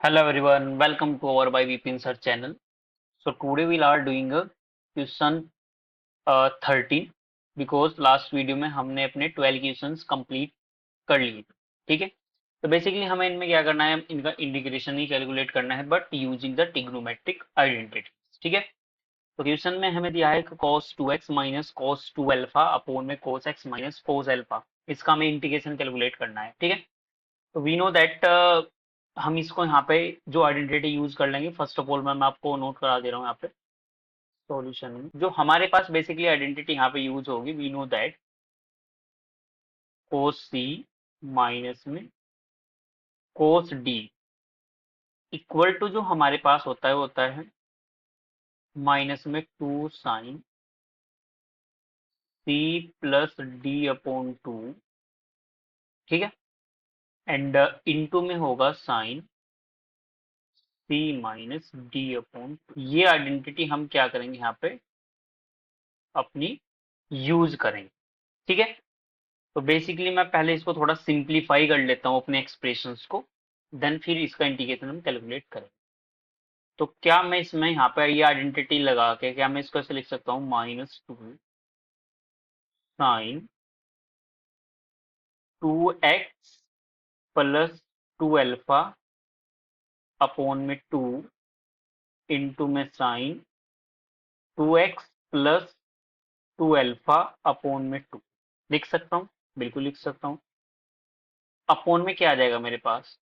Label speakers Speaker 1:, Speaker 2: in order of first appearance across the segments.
Speaker 1: Hello everyone, welcome to our by VPN Search channel. So today we are doing a question 13 because last video में हमने अपने 12 questions complete कर लिए थे, ठीक है। तो बेसिकली हमें इनमें क्या करना है, इनका इंटीग्रेशन ही कैलकुलेट करना है but using the trigonometric identity, ठीक है। तो क्वेश्चन में हमें दिया है cos 2x minus cos 2 alpha upon में cos x minus cos alpha, इसका हमें इंटीग्रेशन कैलकुलेट करना है, ठीक है। तो वी नो दैट हम इसको यहाँ पे जो आइडेंटिटी यूज कर लेंगे, फर्स्ट ऑफ ऑल मैं आपको नोट करा दे रहा हूँ यहाँ पे सॉल्यूशन में जो हमारे पास बेसिकली आइडेंटिटी यहाँ पे यूज होगी, we know that cos c minus में cos d इक्वल टू जो हमारे पास होता है माइनस में 2 sine c plus D upon 2, ठीक है। एंड इनटू में होगा sine c minus D upon, ये आइडेंटिटी हम क्या करेंगे यहाँ पे अपनी यूज करेंगे, ठीक है। तो बेसिकली मैं पहले इसको थोड़ा सिंप्लीफाई कर लेता हूँ अपने एक्सप्रेशंस को, देन फिर इसका इंटीग्रेशन हम कैलकुलेट करें। तो क्या मैं इसमें यहाँ पे ये आइडेंटिटी लगा के क्या मैं इसको ऐसे लिख सकता हूँ -2 sign 2x plus 2 alpha upon में 2 इंटू में sign 2x plus 2 alpha upon में 2 लिख सकता हूँ, बिल्कुल लिख सकता हूँ। अपॉन में क्या आ जाएगा मेरे पास,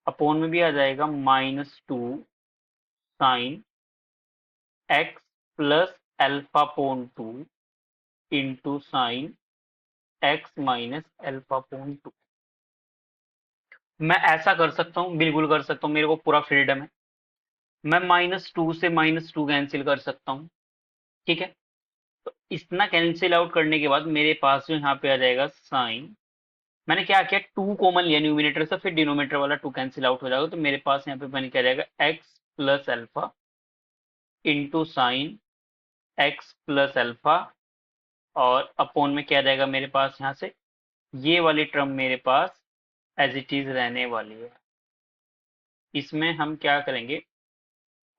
Speaker 1: अपॉन में भी आ जाएगा -2 sine x plus alpha upon 2 into sine x minus alpha upon 2। मैं ऐसा कर सकता हूँ, बिल्कुल कर सकता हूँ, मेरे को पूरा फ्रीडम है। मैं -2 से -2 कैंसिल कर सकता हूँ, ठीक है। तो इतना कैंसिल आउट करने के बाद मेरे पास जो यहाँ पे आ जाएगा साइन, मैंने क्या किया 2 कॉमन लिया न्यूमिनेटर से, फिर डिनोमिनेटर वाला 2 कैंसिल आउट हो जाएगा, तो मेरे पास यहाँ पे बन के आ जाएगा x plus alpha into sine x plus alpha, और अपॉन में क्या जाएगा मेरे पास यहाँ से, ये वाली टर्म मेरे पास एज इट इज रहने वाली है। इसमें हम क्या करेंगे,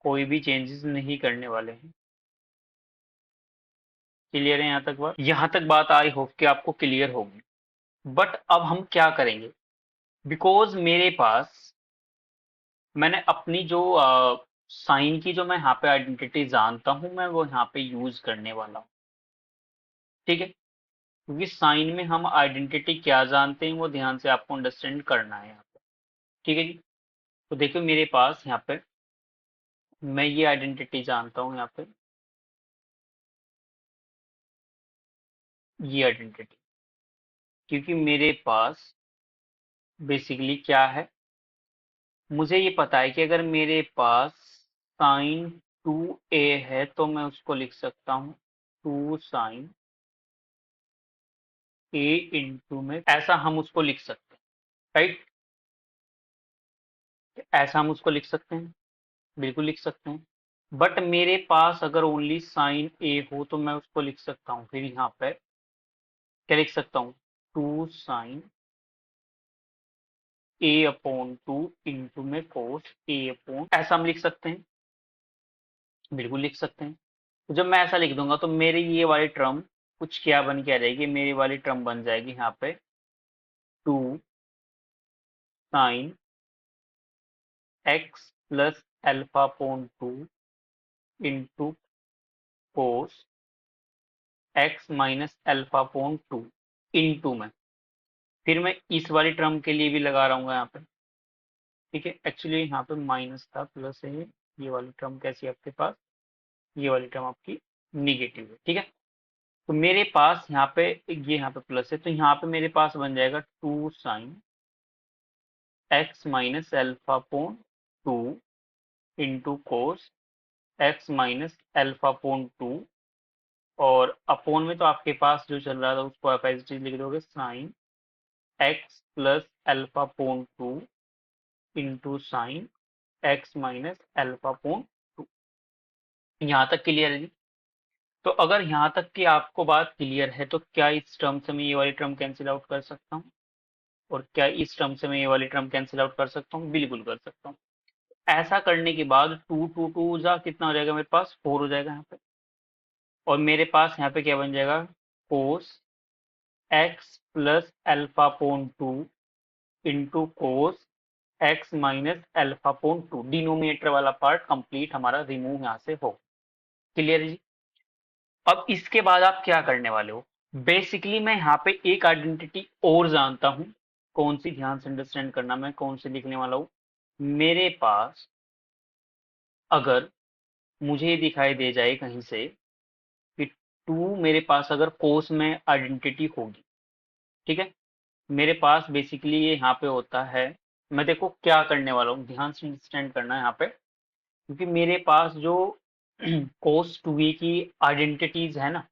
Speaker 1: कोई भी चेंजेस नहीं करने वाले हैं। क्लियर है यहाँ तक बात, यहाँ तक बात आई होप कि आपको क्लियर होगी। बट अब हम क्या करेंगे, बिकॉज मेरे पास मैंने अपनी जो साइन की जो मैं यहाँ पे आइडेंटिटी जानता हूँ, मैं वो यहाँ पे यूज करने वाला हूँ, ठीक है। क्योंकि साइन में हम आइडेंटिटी क्या जानते हैं वो ध्यान से आपको अंडरस्टैंड करना है यहाँ पे, ठीक है जी। तो देखो मेरे पास यहाँ पे मैं ये आइडेंटिटी जानता हूँ यहाँ पे, ये आइडेंटिटी, क्योंकि मेरे पास बेसिकली क्या है, मुझे ये पता है कि अगर मेरे पास साइन 2a है तो मैं उसको लिख सकता हूँ 2 साइन a इंटू में, ऐसा हम उसको लिख सकते हैं, राइट। ऐसा हम उसको लिख सकते हैं, बिल्कुल लिख सकते हैं। बट मेरे पास अगर ओनली साइन a हो तो मैं उसको लिख सकता हूँ, फिर यहाँ पे क्या लिख सकता हूँ 2 साइन a अपॉन 2 इंटू में कोस a अपॉन, ऐसा हम लिख सकते हैं, बिल्कुल लिख सकते हैं। तो जब मैं ऐसा लिख दूंगा तो मेरी ये वाली टर्म कुछ क्या बन के आ जाएगी, मेरी वाली टर्म बन जाएगी यहाँ पे 2 sine x plus alpha upon 2 into cos x minus alpha upon 2 into में, फिर मैं इस वाली टर्म के लिए भी लगा रहा हूँ यहाँ पे, ठीक है। एक्चुअली यहाँ पे माइनस था, प्लस है, ये वाली टर्म कैसी है आपके पास, ये वाली टर्म आपकी निगेटिव है, ठीक है। तो मेरे पास यहाँ पे ये यहाँ पे प्लस है, तो यहाँ पे मेरे पास बन जाएगा 2 sine x minus alpha upon 2 into cos x minus alpha upon 2, और अपॉन में तो आपके पास जो चल रहा था उसको आप एज इट इज लिख दोगे sine x plus alpha upon 2 into sine x minus alpha upon 2। यहाँ तक क्लियर है जी। तो अगर यहाँ तक की आपको बात क्लियर है तो क्या इस टर्म से मैं ये वाली टर्म कैंसिल आउट कर सकता हूँ, और क्या इस टर्म से मैं ये वाली टर्म कैंसिल आउट कर सकता हूँ, बिल्कुल कर सकता हूँ। ऐसा करने के बाद टू टू टू जा कितना हो जाएगा मेरे पास, 4 हो जाएगा यहाँ पे। और मेरे पास यहाँ पे क्या बन जाएगा, कोस x plus alpha upon two into cos x minus alpha upon two. Denominator वाला पार्ट कंप्लीट हमारा रिमूव यहाँ से हो। क्लियर जी। अब इसके बाद आप क्या करने वाले हो, बेसिकली मैं यहाँ पे एक आइडेंटिटी और जानता हूं। कौन सी, ध्यान से अंडरस्टैंड करना, मैं कौन सी लिखने वाला हूं। मेरे पास अगर मुझे दिखाई दे जाए कहीं से कि टू मेरे पास अगर कोस में आइडेंटिटी होगी, ठीक है, मेरे पास बेसिकली ये यहाँ पे होता है। मैं देखो क्या करने वाला हूँ, ध्यान से अंडरस्टैंड करना है यहाँ पे, क्योंकि मेरे पास जो कोस टू ए की आइडेंटिटीज है ना,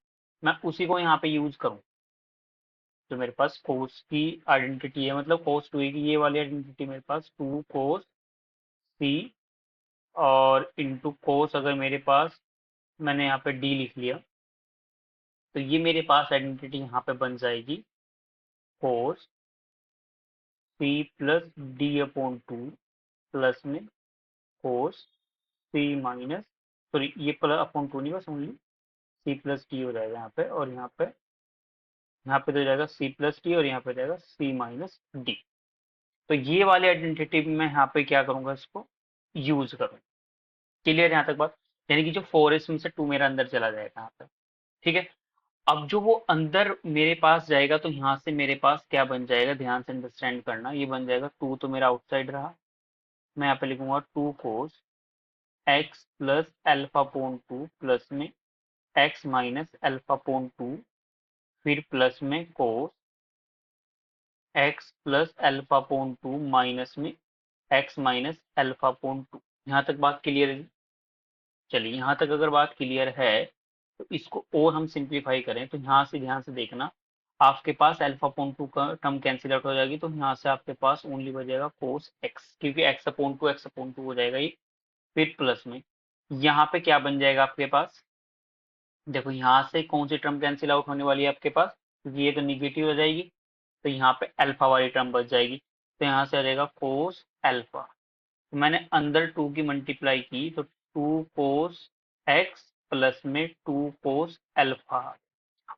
Speaker 1: मैं उसी को यहाँ पे यूज करूँ। जो मेरे पास कोस की आइडेंटिटी है, मतलब कोस टू ए की ये वाली आइडेंटिटी मेरे पास टू कोस सी और इंटू कोस, अगर मेरे पास मैंने यहाँ पे डी लिख लिया, तो ये मेरे पास आइडेंटिटी यहाँ पे बन जाएगी cos C plus D upon two plus में कोस सी माइनस, सॉरी ये प्लस अपॉन टू नहीं बस ओनली सी प्लस डी हो जाएगा यहाँ पे, और यहाँ पे तो हो जाएगा सी प्लस डी और यहाँ पे हो जाएगा सी माइनस डी। तो ये वाले आइडेंटिटी में यहाँ पे क्या करूंगा, इसको यूज करूँ। क्लियर यहाँ तक बात, यानी कि जो 4 है इसमें से 2 मेरा अंदर चला जाएगा यहाँ पे। ठीक है, अब जो वो अंदर मेरे पास जाएगा तो यहाँ से मेरे पास क्या बन जाएगा, ध्यान से अंडरस्टैंड करना, ये बन जाएगा 2 तो मेरा आउटसाइड रहा, मैं यहाँ पे लिखूंगा 2 cos x plus alpha upon two plus में x minus alpha upon two, फिर प्लस में cos x plus alpha upon two minus में x minus alpha upon two. यहाँ तक बात क्लियर है। चलिए यहाँ तक अगर बात क्लियर है तो इसको और हम सिंप्लीफाई करें तो यहाँ से ध्यान से देखना, आपके पास अल्फा अपॉन टू का टर्म कैंसिल आउट हो जाएगी, तो यहाँ से आपके पास ओनली बचेगा कोस एक्स, क्योंकि एक्स अपॉन टू हो जाएगा ये। फिर प्लस में यहाँ पे क्या बन जाएगा आपके पास, देखो यहाँ से कौन सी टर्म कैंसिल आउट होने वाली है आपके पास, क्योंकि ये तो निगेटिव हो जाएगी, तो यहाँ पे अल्फा वाली टर्म बच जाएगी, तो यहाँ से आ जाएगा कोस अल्फा। तो मैंने अंदर टू की मल्टीप्लाई की तो टू कोस एक्स प्लस में टू कोस अल्फा।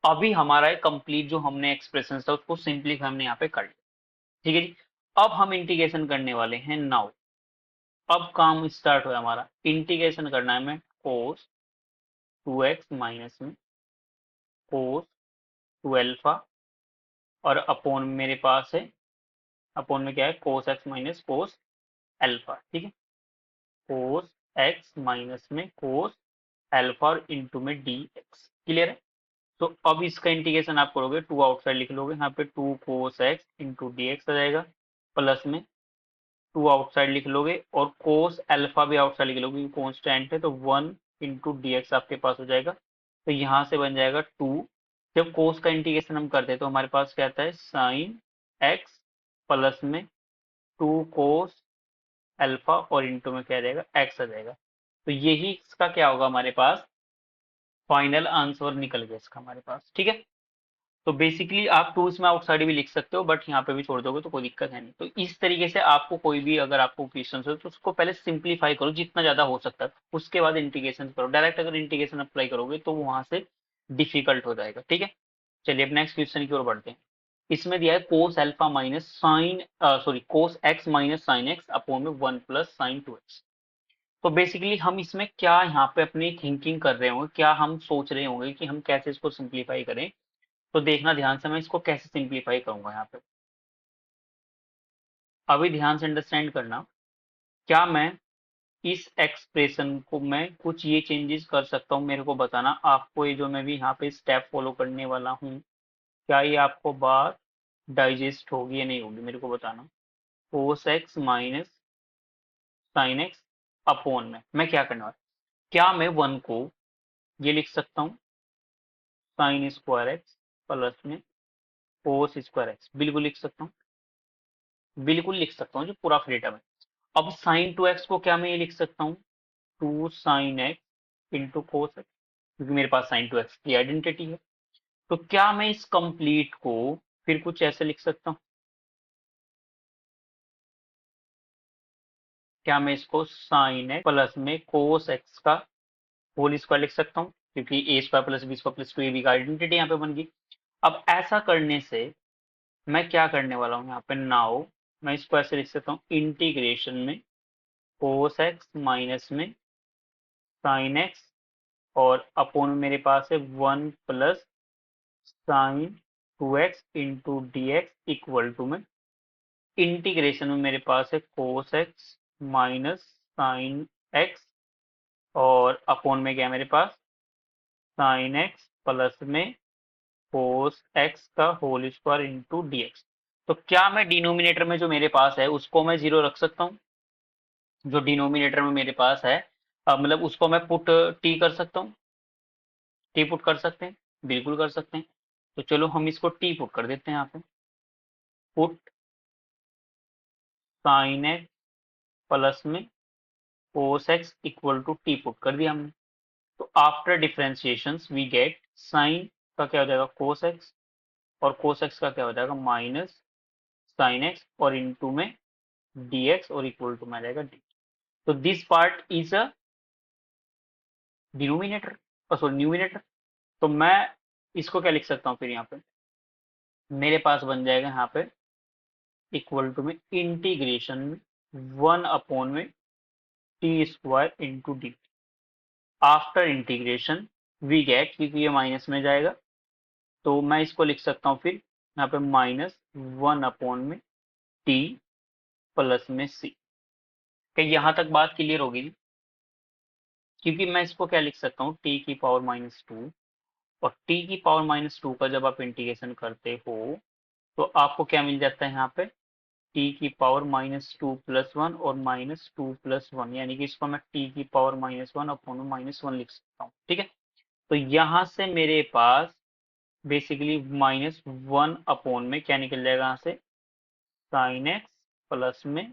Speaker 1: अभी हमारा कंप्लीट जो हमने एक्सप्रेशन था उसको सिंपली हमने यहाँ पे कर लिया। ठीक है जी, अब हम इंटीग्रेशन करने वाले हैं नाउ। अब काम स्टार्ट हुआ हमारा, इंटीग्रेशन करना है, मैं कोस टू एक्स माइनस में कोस टू अल्फा, और अपोन मेरे पास है, अपोन में क्या है, cos x minus cos alpha. ठीक है, कोस एक्स माइनस में कोस अल्फा और इंटू में डी एक्स। क्लियर है। तो अब इसका इंटीग्रेशन आप करोगे, टू आउटसाइड लिख लोगे, यहाँ पे two cos x into D x आ जाएगा, प्लस में टू आउटसाइड लिख लोगे और कोस अल्फा भी आउटसाइड लिख लोगे, कॉन्स्टेंट है तो वन इंटू डी एक्स आपके पास हो जाएगा। तो यहाँ से बन जाएगा टू, जब कोस का इंटीग्रेशन हम करते हैं तो हमारे पास क्या आता है, साइन एक्स प्लस में टू कोस अल्फा और इंटू में क्या आ जाएगा, एक्स आ जाएगा। तो यही इसका क्या होगा, हमारे पास फाइनल आंसर निकल गया इसका हमारे पास। ठीक है, तो बेसिकली आप टू इसमें आउटसाइड भी लिख सकते हो, बट यहाँ पे भी छोड़ दोगे तो कोई दिक्कत है नहीं। तो इस तरीके से आपको कोई भी अगर आपको क्वेश्चन हो तो उसको पहले सिंप्लीफाई करो जितना ज्यादा हो सकता है, उसके बाद इंटीग्रेशन करो। डायरेक्ट अगर इंटीग्रेशन अप्लाई करोगे तो वहां से डिफिकल्ट हो जाएगा। ठीक है, चलिए अब नेक्स्ट क्वेश्चन की ओर बढ़ते हैं। इसमें दिया है cos alpha minus sine, sorry cos x minus sine x upon में one plus sine two x. तो बेसिकली हम इसमें क्या यहाँ पे अपनी थिंकिंग कर रहे होंगे, क्या हम सोच रहे होंगे कि हम कैसे इसको सिंप्लीफाई करें। तो देखना ध्यान से, मैं इसको कैसे सिंप्लीफाई करूंगा यहाँ पे, अभी ध्यान से अंडरस्टैंड करना। क्या मैं इस एक्सप्रेशन को मैं कुछ ये चेंजेस कर सकता हूँ, मेरे को बताना। आपको ये जो मैं भी यहाँ पे स्टेप फॉलो करने वाला हूँ, क्या ये आपको बात डाइजेस्ट होगी या नहीं होगी, मेरे को बताना। Cos x minus sine x upon में मैं क्या करने वाला, क्या मैं वन को ये लिख सकता हूँ साइन स्क्वायर एक्स प्लस में कोस स्क्वायर एक्स, बिल्कुल लिख सकता हूँ, बिल्कुल लिख सकता हूँ, जो पूरा फ्रीडम है। अब साइन टू एक्स को क्या मैं ये लिख सकता हूँ, two sine x into cos X, क्योंकि मेरे पास साइन टू एक्स की आइडेंटिटी है। तो क्या मैं इस कंप्लीट को फिर कुछ ऐसे लिख सकता हूँ, क्या मैं इसको साइन एक्स प्लस में कोस एक्स का होल स्क्वायर लिख सकता हूँ, क्योंकि A square plus B square plus 2ab का आइडेंटिटी यहाँ पे बन गई। अब ऐसा करने से मैं क्या करने वाला हूँ यहाँ पे, नाउ मैं इसको ऐसे लिख सकता हूँ, इंटीग्रेशन में कोस एक्स माइनस में साइन एक्स, और अपोन में मेरे पास है 1 plus sine 2x into D x equal to में इंटीग्रेशन में मेरे पास है cos x minus sine X, और अपोन में क्या है मेरे पास, साइन एक्स प्लस में कोस एक्स का whole square into D x. तो क्या मैं डिनोमिनेटर में जो मेरे पास है उसको मैं जीरो रख सकता हूँ, जो डिनोमिनेटर में मेरे पास है, मतलब उसको मैं पुट टी कर सकता हूँ, टी पुट कर सकते हैं, बिल्कुल कर सकते हैं। तो चलो हम इसको टी पुट कर देते हैं यहाँ पे, पुट साइन एक्स प्लस में cos X equal to T put कर दिया हमने। तो after differentiation we get sine का क्या हो जाएगा कोस एक्स, और कोस एक्स का क्या हो जाएगा माइनस साइन एक्स, और इनटू में डी एक्स, और इक्वल टू में आ जाएगा डी। तो this part is a denominator, sorry numerator. तो मैं इसको क्या लिख सकता हूँ फिर यहाँ पे, मेरे पास बन जाएगा यहाँ पे इक्वल टू में इंटीग्रेशन 1 अपॉन में T square into D. After integration we get, क्योंकि ये माइनस में जाएगा तो मैं इसको लिख सकता हूँ फिर यहाँ पे माइनस 1 अपॉन में टी प्लस में सी। क्या यहाँ तक बात क्लियर होगी? क्योंकि मैं इसको क्या लिख सकता हूँ, टी की पावर माइनस टू, और टी की पावर माइनस टू का जब आप इंटीग्रेशन करते हो तो आपको क्या मिल जाता है यहाँ पे, टी की power minus two plus one और माइनस टू प्लस वन, यानी कि इसको मैं टी की power minus one upon minus one लिख सकता हूँ। ठीक है, तो यहाँ से मेरे पास बेसिकली माइनस वन अपॉन में क्या निकल जाएगा यहाँ से, साइन एक्स प्लस में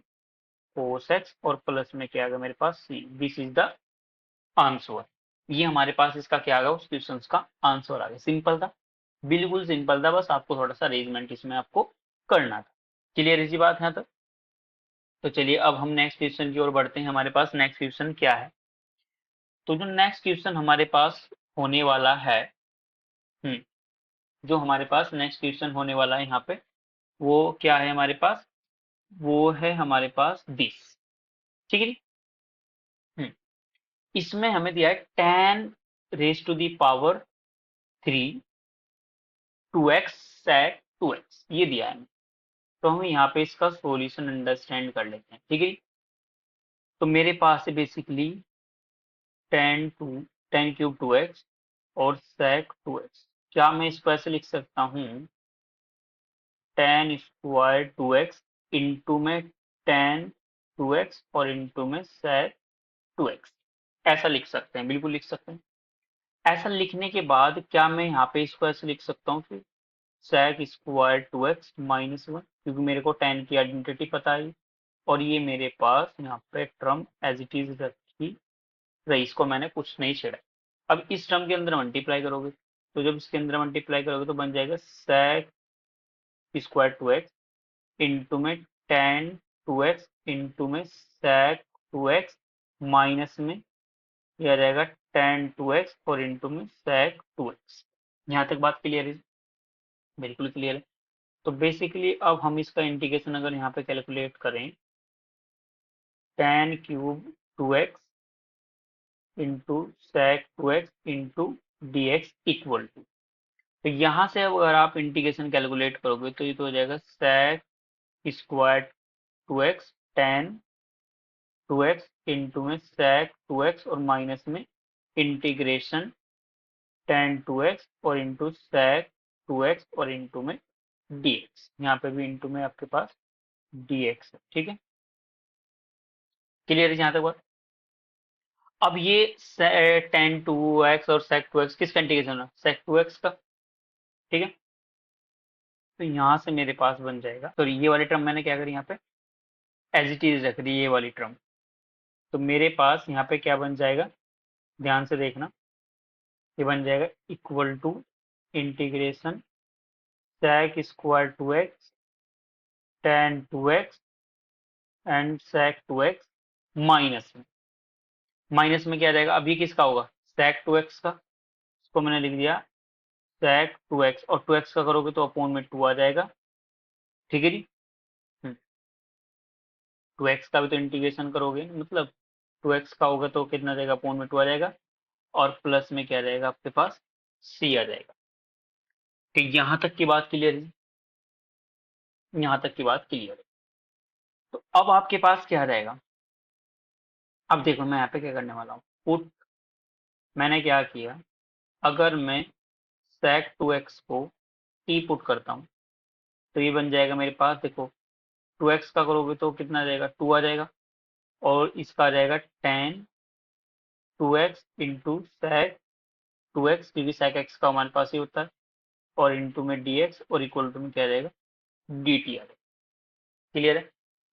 Speaker 1: कोस एक्स, और प्लस में क्या आ गया मेरे पास see. This is the answer. ये हमारे पास इसका क्या आ गया, उस क्वेश्चन का आंसर आ गया। सिंपल था, बिल्कुल सिंपल था, बस आपको थोड़ा सा अरेंजमेंट इसमें आपको करना था। क्लियर इसी बात है? तो चलिए अब हम नेक्स्ट क्वेश्चन की ओर बढ़ते हैं। हमारे पास नेक्स्ट क्वेश्चन क्या है? तो जो नेक्स्ट क्वेश्चन हमारे पास होने वाला है, जो हमारे पास नेक्स्ट क्वेश्चन होने वाला है यहाँ पे, वो क्या है हमारे पास, वो है हमारे पास दिस। ठीक है, इसमें हमें दिया है tan raise to the power three two X sec two X, ये दिया है। तो हम यहाँ पे इसका सॉल्यूशन अंडरस्टैंड कर लेते हैं। ठीक है, तो मेरे पास है basically ten cube two X और सेक टू एक्स। क्या मैं इसको ऐसे लिख सकता हूँ, tan square two X into में टेन टू एक्स और इंटू में सेक टू एक्स, ऐसा लिख सकते हैं, बिल्कुल लिख सकते हैं। ऐसा लिखने के बाद क्या मैं यहाँ पे इसको ऐसे लिख सकता हूँ कि sec square two X minus one, क्योंकि मेरे को टेन की आइडेंटिटी पता है, और ये मेरे पास यहाँ पे टर्म एज इट इज रखी रही, इसको मैंने कुछ नहीं छेड़ा। अब इस टर्म के अंदर मल्टीप्लाई करोगे, तो जब इसके अंदर मल्टीप्लाई करोगे तो बन जाएगा sec square two X into में टेन टू एक्स इंटू में sec टू एक्स माइनस में यह रहेगा टेन टू एक्स और इंटू में sec टू एक्स। यहाँ तक बात क्लियर है? बिल्कुल क्लियर है। तो बेसिकली अब हम इसका इंटीग्रेशन अगर यहाँ पे कैलकुलेट करें, tan cube two X into sec two X into D x equal to, तो यहाँ से अगर आप इंटीग्रेशन कैलकुलेट करोगे तो ये तो हो जाएगा sec square two X tan two X into में सेक टू एक्स और माइनस में इंटीग्रेशन टेन टू एक्स और इंटू सेक टू एक्स और इंटू में डी एक्स, यहाँ पे भी इंटू में आपके पास डी एक्स है। ठीक है, क्लियर है यहाँ तक बात? अब ये टेन टू एक्स और सेक टू एक्स किसका इंटीग्रेशन है, सेक टू एक्स का। ठीक है, तो यहाँ से मेरे पास बन जाएगा, तो ये वाली टर्म मैंने क्या करी यहाँ पे एज इट इज रख दी, ये वाली टर्म। तो मेरे पास यहाँ पे क्या बन जाएगा, ध्यान से देखना, ये बन जाएगा equal to integration sec square two X tan two X and sec two X minus में क्या आ जाएगा, अभी किसका होगा, sec 2x का, इसको मैंने लिख दिया sec 2x, और 2x का करोगे तो अपॉन में 2 आ जाएगा, ठीक है जी। 2x का भी तो इंटीग्रेशन करोगे, मतलब 2x का होगा तो कितना जाएगा, अपॉन में 2 आ जाएगा, और प्लस में क्या रहेगा आपके पास, c आ जाएगा। तो यहां तक की बात क्लियर है, यहां तक की बात क्लियर है। तो अब आपके पास क्या आ जाएगा, अब देखो मैं यहाँ पे क्या करने वाला हूँ, पुट, मैंने क्या किया, अगर मैं sec 2x को t पुट करता हूँ तो ये बन जाएगा मेरे पास, देखो 2x का करोगे तो कितना आ जाएगा, 2 आ जाएगा, और इसका आ जाएगा tan 2x into sec 2x, क्योंकि sec x का हमारे पास ही होता है, और इंटू में dx, और इक्वल टू में क्या आ जाएगा, dt आ जाएगा। क्लियर है।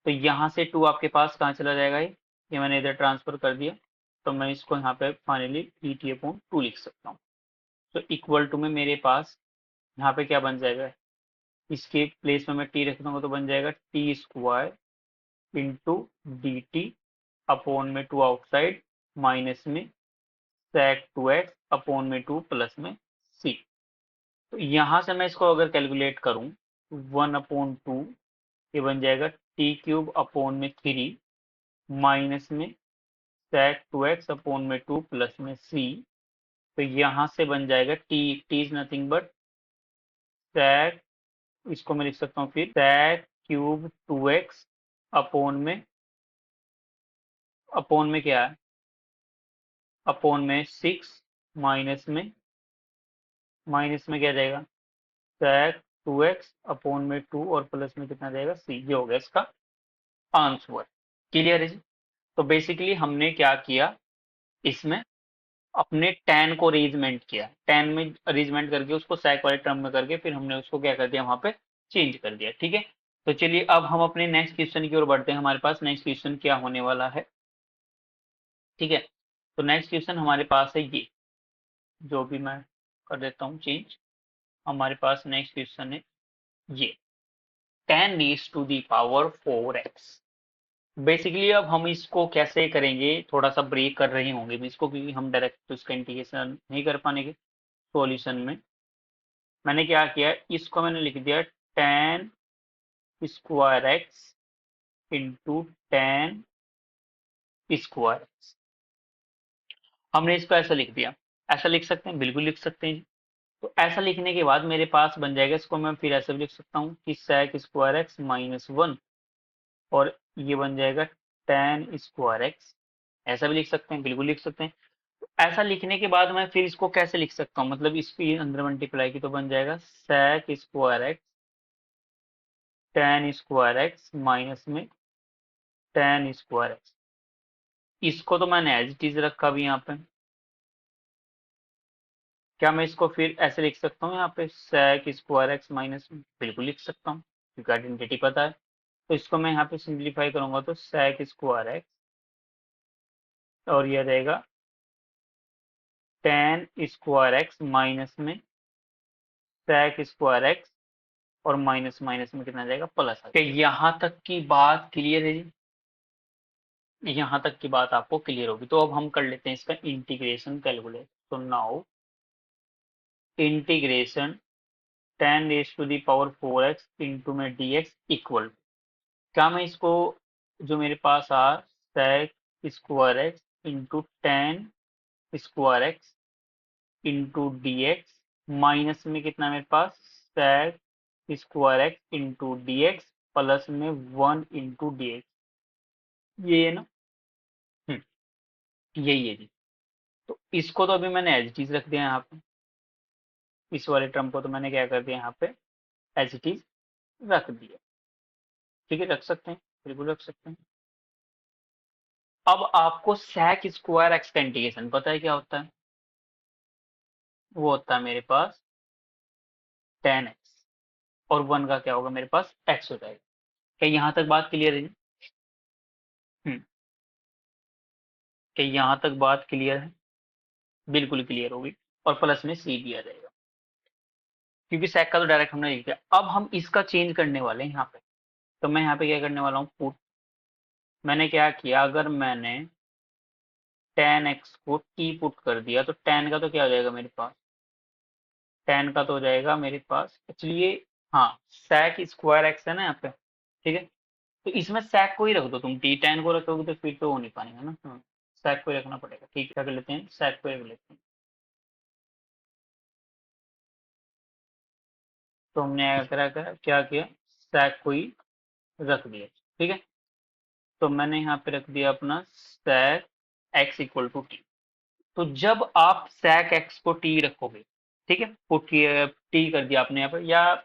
Speaker 1: तो यहाँ से 2 आपके पास कहाँ चला जाएगा, ये मैंने इधर ट्रांसफर कर दिया, तो मैं इसको यहाँ पे फाइनली dt अपॉन 2 लिख सकता हूँ। तो इक्वल टू में मेरे पास यहाँ पे क्या बन जाएगा, इसके प्लेस में मैं t रख दूंगा तो बन जाएगा T square into D T upon में 2 आउटसाइड, माइनस में sec 2x अपॉन में 2 प्लस में c। तो यहाँ से मैं इसको अगर कैलकुलेट करूँ, 1/2 ये बन जाएगा टी क्यूब अपॉन में 3 माइनस में sec 2x अपॉन में 2 प्लस में c। तो यहाँ से बन जाएगा T is nothing but sec, इसको मैं लिख सकता हूँ फिर sec क्यूब 2x अपॉन में क्या है, अपॉन में 6 माइनस में क्या जाएगा, sec 2x अपॉन में 2 और प्लस में कितना जाएगा, c। ये हो गया इसका आंसर। क्लियर है जी। तो बेसिकली हमने क्या किया, इसमें अपने tan को अरेंजमेंट किया, tan में अरेंजमेंट करके उसको sec वाले टर्म में करके फिर हमने उसको क्या कर दिया, वहां पे चेंज कर दिया, ठीक है। तो चलिए अब हम अपने नेक्स्ट क्वेश्चन की ओर बढ़ते हैं, हमारे पास नेक्स्ट क्वेश्चन क्या होने वाला है, ठीक है। तो नेक्स्ट क्वेश्चन हमारे पास है ये, जो भी मैं कर देता हूँ चेंज, हमारे पास नेक्स्ट क्वेश्चन है ये 10 raised to the power 4x। Basically अब हम इसको कैसे करेंगे, थोड़ा सा ब्रेक कर रहे होंगे इसको, क्योंकि हम डायरेक्ट तो इसका इंटीग्रेशन नहीं कर पाएंगे सॉल्यूशन में। मैंने क्या किया, इसको मैंने लिख दिया tan square x into tan square x. हमने इसको ऐसा लिख दिया, ऐसा लिख सकते हैं, बिल्कुल लिख सकते हैं। तो ऐसा लिखने के बाद मेरे पास बन जाएगा, इसको मैं फिर ऐसे भी लिख सकता हूँ कि sec स्क्वायर एक्स माइनस 1, और ये बन जाएगा tan स्क्वायर एक्स। ऐसा भी लिख सकते हैं, बिल्कुल लिख सकते हैं। तो ऐसा लिखने के बाद मैं फिर इसको कैसे लिख सकता हूँ, मतलब इसकी अंदर मल्टीप्लाई की, तो बन जाएगा sec square x tan square x minus में tan स्क्वायर एक्स। इसको तो मैंने एज इट इज रखा भी यहाँ पे, क्या मैं इसको फिर ऐसे लिख सकता हूँ यहाँ पे sec स्क्वायर एक्स माइनस में, बिल्कुल लिख सकता हूँ क्योंकि आइडेंटिटी पता है। तो इसको मैं यहाँ पे सिंप्लीफाई करूंगा तो sec स्क्वायर एक्स, और यह रहेगा tan स्क्वायर एक्स माइनस में sec स्क्वायर एक्स, और माइनस माइनस में कितना जाएगा, प्लस आ जाएगा। यहाँ तक की बात क्लियर है जी, यहाँ तक की बात आपको क्लियर होगी। तो अब हम कर लेते हैं इसका इंटीग्रेशन कैलकुलेट। तो now integration tan raise to the power 4x into में dx इक्वल, क्या मैं इसको, जो मेरे पास आ sec square x into tan square x into dx, minus में कितना मेरे पास sec square x into dx, plus में 1 इंटू dx, ये है ना, यही है जी। तो इसको तो अभी मैंने एज इट इज रख दिया यहाँ पे, इस वाले टर्म को तो मैंने क्या कर दिया यहाँ पे एज इट इज रख दिया, ठीक है, रख सकते हैं, बिल्कुल रख सकते हैं। अब आपको sec स्क्वायर एक्स का इंटीग्रेशन पता है क्या होता है, वो होता है मेरे पास tan x, और 1 का क्या होगा मेरे पास x हो जाएगा। क्या यहाँ तक बात क्लियर है? क्या यहाँ तक बात क्लियर है? बिल्कुल क्लियर होगी, और प्लस में c भी आ जाएगा, क्योंकि sec का तो डायरेक्ट हमने लिख दिया। अब हम इसका चेंज करने वाले हैं यहाँ पे, तो मैं यहाँ पे क्या करने वाला हूँ, पुट मैंने क्या किया, अगर मैंने tan x को t पुट कर दिया तो tan का तो क्या हो जाएगा मेरे पास, tan का तो हो जाएगा मेरे पास एक्चुअली ये, हाँ sec स्क्वायर x है ना यहाँ पे, ठीक है। तो इसमें sec को ही रख दो तुम, t tan को रखोगे तो फिर तो हो नहीं पाएगा ना, sec को ही रखना पड़ेगा, ठीक है। क्या कर लेते हैं, sec को ही रख लेते हैं। तो हमने क्या किया, sec को ही रख दिया, ठीक है। तो मैंने यहाँ पे रख दिया अपना sec x equal to t. तो जब आप sec x को t रखोगे, ठीक है, पुट टी कर दिया आपने यहाँ पर, या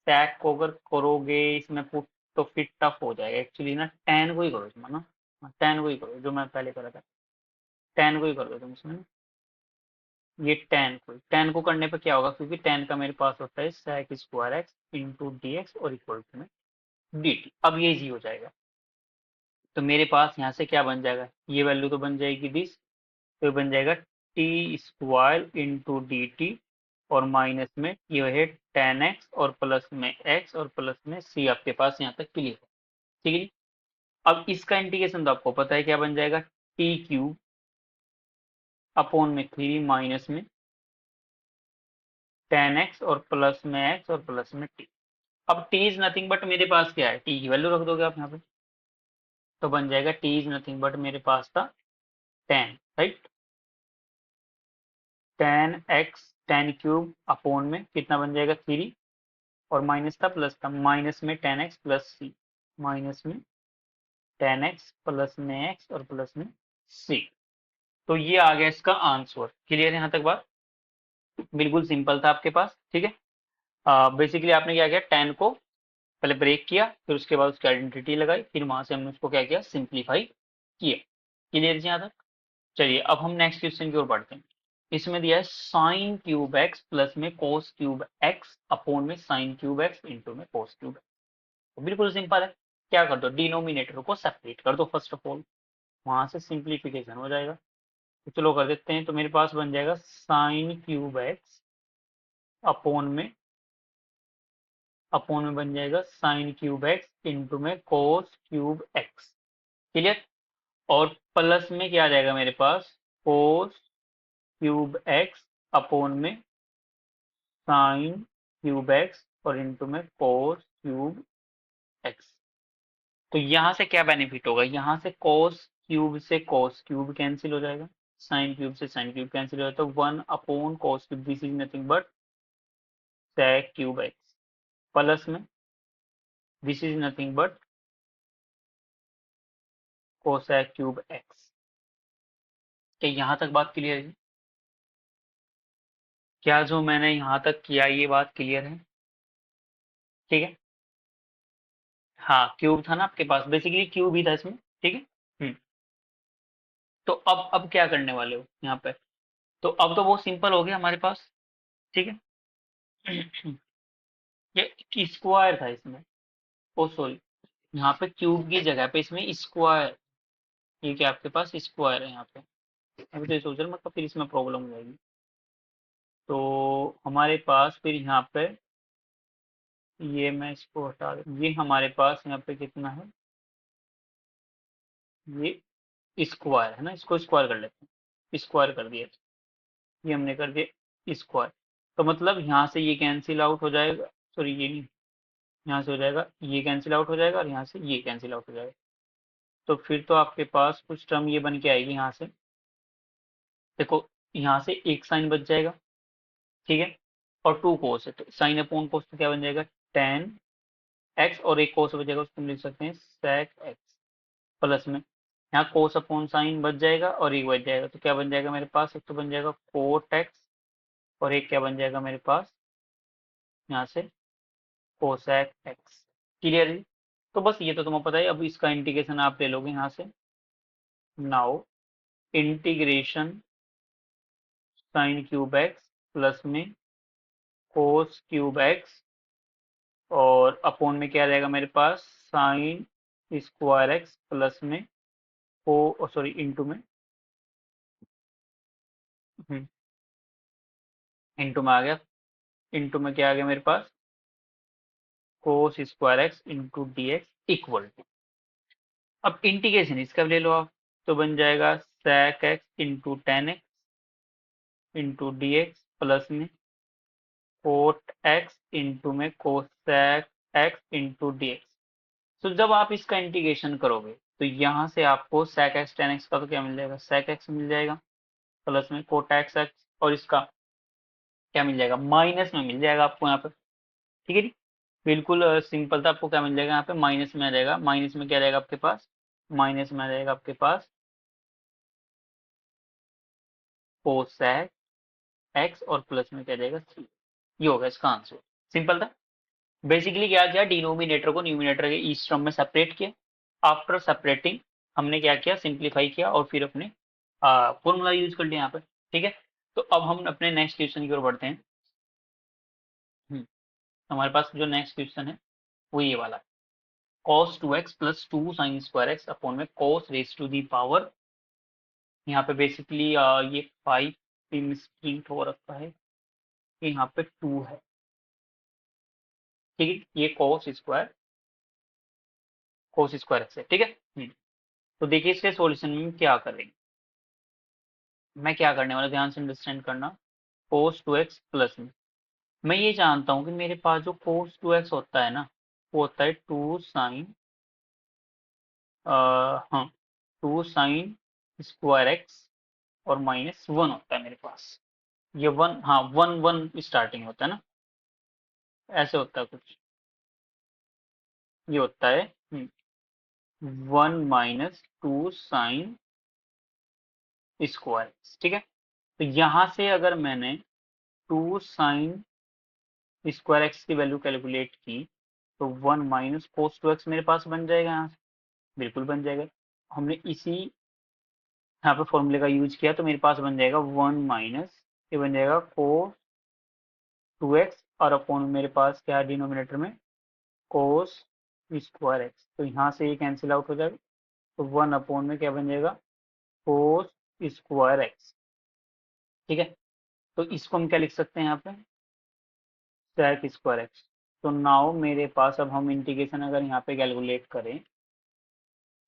Speaker 1: sec को अगर करोगे इसमें पुट तो फिर टफ हो जाएगा एक्चुअली ना, tan को ही करो इसमें ना, tan को ही करो जो मैं पहले करा था, tan को ही कर दो तुम इसमें ना। ये tan को करने पर क्या होगा, क्योंकि tan का मेरे पास होता है sec square x into D x और इक्वल टू में डी टी। अब ये इजी हो जाएगा, तो मेरे पास यहाँ से क्या बन जाएगा, ये वैल्यू तो बन जाएगी दिस, तो ये बन जाएगा T square into D T, और माइनस में ये है टेन एक्स और प्लस में एक्स और प्लस में सी, आपके पास यहाँ तक क्लियर है, ठीक है जी। अब इसका इंटीग्रेशन तो आपको पता है क्या बन जाएगा, टी क्यूब अपॉन में थ्री माइनस में टेन एक्स और प्लस में एक्स और प्लस में टी। अब टी इज नथिंग बट मेरे पास क्या है, टी की वैल्यू रख दोगे आप यहाँ पे, तो बन जाएगा टी इज नथिंग बट मेरे पास था ten, right. Ten x ten cube upon में कितना बन जाएगा थ्री, और माइनस था प्लस था, माइनस में टेन एक्स प्लस सी, माइनस में टेन एक्स प्लस में एक्स और प्लस में सी। तो ये आ गया इसका आंसर, क्लियर है यहाँ तक बात, बिल्कुल सिंपल था आपके पास, ठीक है। बेसिकली आपने क्या किया, टेन को पहले ब्रेक किया, फिर उसके बाद उसकी आइडेंटिटी लगाई, फिर वहां से हमने उसको क्या किया, सिंप्लीफाई किया, क्लियर जी यहाँ तक। चलिए अब हम नेक्स्ट क्वेश्चन की ओर बढ़ते हैं। इसमें दिया है साइन क्यूब एक्स प्लस में कोस क्यूब एक्स अपॉन में साइन क्यूब एक्स इंटू में कोस क्यूब एक्स। तो बिल्कुल सिंपल है, क्या कर दो, डिनोमिनेटर को सेपरेट कर दो फर्स्ट ऑफ ऑल, वहां से सिंप्लीफिकेशन हो जाएगा। तो चलो कर देते हैं, तो मेरे पास बन जाएगा साइन क्यूब एक्स अपॉन में बन जाएगा साइन क्यूब एक्स इंटू में कोस क्यूब एक्स, क्लियर। और प्लस में क्या आ जाएगा मेरे पास, कोस क्यूब एक्स अपॉन में साइन क्यूब एक्स और इंटू में कोस क्यूब एक्स। तो यहां से क्या बेनिफिट होगा, यहां से कोस क्यूब कैंसिल हो जाएगा, साइन क्यूब से साइन क्यूब कैंसिल हो जाएगा, तो one upon cos cube, this is nothing but sec cube x, plus में this is nothing but cosec cube x. क्या यहां तक बात क्लियर है, क्या जो मैंने यहां तक किया ये बात क्लियर है, ठीक है। हाँ क्यूब था ना आपके पास, बेसिकली क्यूब ही था इसमें, ठीक है। तो अब क्या करने वाले हो यहाँ पे, तो अब तो बहुत सिंपल हो गया हमारे पास, ठीक है। ये स्क्वायर था इसमें, ओ सॉरी, यहाँ पे क्यूब की जगह पे इसमें स्क्वायर, ये क्या आपके पास स्क्वायर है यहाँ पे, अभी तो ये सोच रहा मतलब फिर इसमें प्रॉब्लम हो जाएगी। तो हमारे पास फिर यहाँ पे, ये मैं इसको हटा दूं, ये हमारे पास यहाँ पे कितना है, ये स्क्वायर है ना, इसको स्क्वायर कर लेते हैं, स्क्वायर कर दिया, ये हमने कर दिया स्क्वायर। तो मतलब यहाँ से ये कैंसिल आउट हो जाएगा, सॉरी ये नहीं, यहाँ से हो जाएगा ये कैंसिल आउट हो जाएगा और यहाँ से ये कैंसिल आउट हो जाएगा। तो फिर तो आपके पास कुछ टर्म ये बन के आएगी यहाँ से, देखो यहाँ से एक साइन बच जाएगा, ठीक है, और टू कोस है, तो साइन अपॉन कोस तो क्या बन जाएगा, टेन एक्स, और एक कोस बचेगा उसको हम लिख सकते हैं सेक एक्स, प्लस में यहाँ कोस अपॉन साइन बच जाएगा और एक बच जाएगा, तो क्या बन जाएगा मेरे पास, एक तो बन जाएगा कोट एक्स और एक क्या बन जाएगा मेरे पास यहाँ से कोसेक एक्स, क्लियर है। तो बस ये तो तुम्हें पता है, अब इसका इंटीग्रेशन आप ले लोगे यहाँ से, now integration sine cube x plus में कोस क्यूब एक्स, और अपॉन में क्या रहेगा मेरे पास साइन स्क्वायर एक्स प्लस में को सॉरी इंटू में, इंटू में आ गया, इंटू में क्या आ गया मेरे पास cos square x into D x equal to, अब इंटीग्रेशन इसका भी ले लो आप, तो बन जाएगा sec x into ten x into D x plus में कोट एक्स इंटू में cosec x into D x. तो जब आप इसका इंटीग्रेशन करोगे तो यहाँ से आपको sec x tan x का तो क्या मिल जाएगा, sec x मिल जाएगा प्लस में कोट एक्स एक्स, और इसका क्या मिल जाएगा, माइनस में मिल जाएगा आपको यहाँ पे। ठीक है जी, बिल्कुल सिंपल था। आपको क्या मिल जाएगा यहाँ पे, माइनस में आ जाएगा। माइनस में क्या रहेगा आपके पास, माइनस में आ जाएगा आपके पास कोसेक एक्स और प्लस में क्या जाएगा सी। ये होगा इसका आंसर। सिंपल था। बेसिकली क्या किया, डिनोमिनेटर को न्यूमिनेटर के ईस्ट टर्म में सेपरेट किया। आफ्टर सेपरेटिंग हमने क्या किया, सिंप्लीफाई किया और फिर अपने फॉर्मूला यूज कर लिया यहाँ पे। ठीक है, तो अब हम अपने नेक्स्ट क्वेश्चन की ओर बढ़ते हैं। हमारे पास जो नेक्स्ट क्वेश्चन है वो ये वाला, cos 2x plus 2 sine square x upon में cos raise to the power, यहाँ पे बेसिकली ये 5 प्रिंट हो रखा है, यहाँ पे 2 है। ठीक है, ये cos स्क्वायर एक्स है। ठीक है, तो देखिए इसके सॉल्यूशन में क्या करेंगे, मैं क्या करने वाला, ध्यान से अंडरस्टैंड करना। cos 2x प्लस में मैं ये जानता हूँ कि मेरे पास जो cos 2x होता है ना, वो होता है 2 साइन, हाँ 2 साइन स्क्वायर एक्स और माइनस 1 होता है मेरे पास। ये 1, हाँ 1 1 स्टार्टिंग होता है ना, ऐसे होता है कुछ, ये होता है 1 माइनस 2 साइन स्क्वायर एक्स। ठीक है, तो यहाँ से अगर मैंने 2 साइन स्क्वायर एक्स की वैल्यू कैलकुलेट की तो 1 माइनस कोस 2 एक्स मेरे पास बन जाएगा, यहाँ से बिल्कुल बन जाएगा। हमने इसी यहाँ पे फॉर्मूले का यूज किया तो मेरे पास बन जाएगा 1 माइनस, ये बन जाएगा कोस 2x और अपॉन मेरे पास क्या है डिनोमिनेटर में कोस स्क्वायर एक्स, तो यहाँ से ये कैंसिल आउट हो जाएगा। तो 1 अपॉन में क्या बन जाएगा, कोस स्क्वायर एक्स। ठीक है, तो इसको हम क्या लिख सकते हैं यहाँ पे, सेक स्क्वायर एक्स। तो नाउ मेरे पास, अब हम इंटीग्रेशन अगर यहाँ पे कैलकुलेट करें,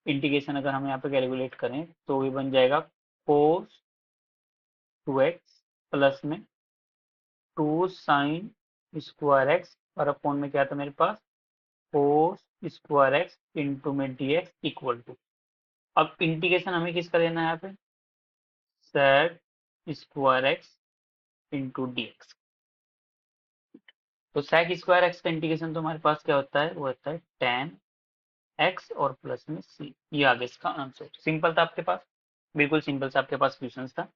Speaker 1: इंटीग्रेशन अगर हम यहाँ पे कैलकुलेट करें तो ये बन जाएगा कोस 2x प्लस में 2 साइन स्क्वायर एक्स और अपॉन में क्या था मेरे पास कोस स्क्वायर एक्स इंटू में डी एक्स इक्वल टू, अब इंटीग्रेशन हमें किसका लेना है यहाँ पे, sec square x into D x. तो सेक स्क्वायर एक्स का इंटीग्रेशन तो हमारे पास क्या होता है, वो होता है टेन एक्स और प्लस में सी। ये आगे इसका आंसर। सिंपल था आपके पास, बिल्कुल सिंपल सा आपके पास क्वेश्चन था।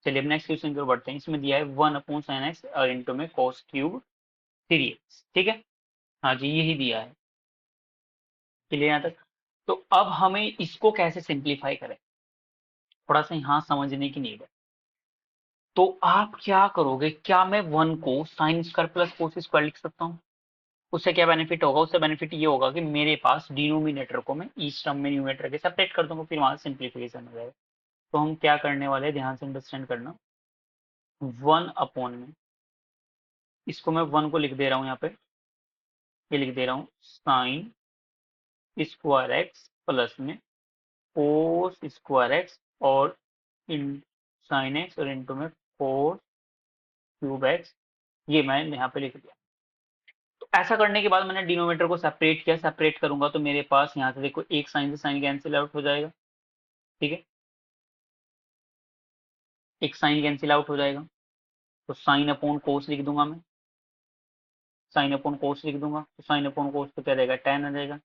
Speaker 1: चलिए अब नेक्स्ट क्वेश्चन की ओर बढ़ते हैं। इसमें दिया है 1 अपॉन साइन एक्स और इंटू में कॉस क्यूब 3x। ठीक है, हाँ जी यही दिया है, क्लियर यहाँ तक। तो अब हमें इसको कैसे सिंप्लीफाई करें, थोड़ा सा यहाँ समझने की नीड है। तो आप क्या करोगे, क्या मैं 1 को sine square plus cos square लिख सकता हूँ, उससे क्या बेनिफिट होगा, उससे बेनिफिट ये होगा कि मेरे पास डिनोमिनेटर को मैं ईच टर्म में न्यूमरेटर के सेपरेट कर दूंगा, फिर वहां सिंप्लीफिकेशन हो जाएगा। तो हम क्या करने वाले हैं, ध्यान से अंडरस्टैंड करना। 1 अपॉन में, इसको मैं 1 को लिख दे रहा हूँ यहाँ पे, ये लिख दे रहा हूँ साइन स्क्वायर एक्स प्लस में कोस स्क्वायर एक्स और इन साइन एक्स और इंटू में कोस क्यूब एक्स, ये मैं यहाँ पे लिख दिया। तो ऐसा करने के बाद मैंने डिनोमिनेटर को सेपरेट किया, सेपरेट करूंगा तो मेरे पास यहाँ से देखो एक साइन से साइन कैंसिल आउट हो जाएगा। ठीक है, एक साइन कैंसिल आउट हो जाएगा, तो साइन अपॉन कोस लिख दूंगा मैं, साइन अपॉन कोस लिख दूंगा, तो साइन अपॉन कोस तो क्या रहेगा, टेन आ जाएगा,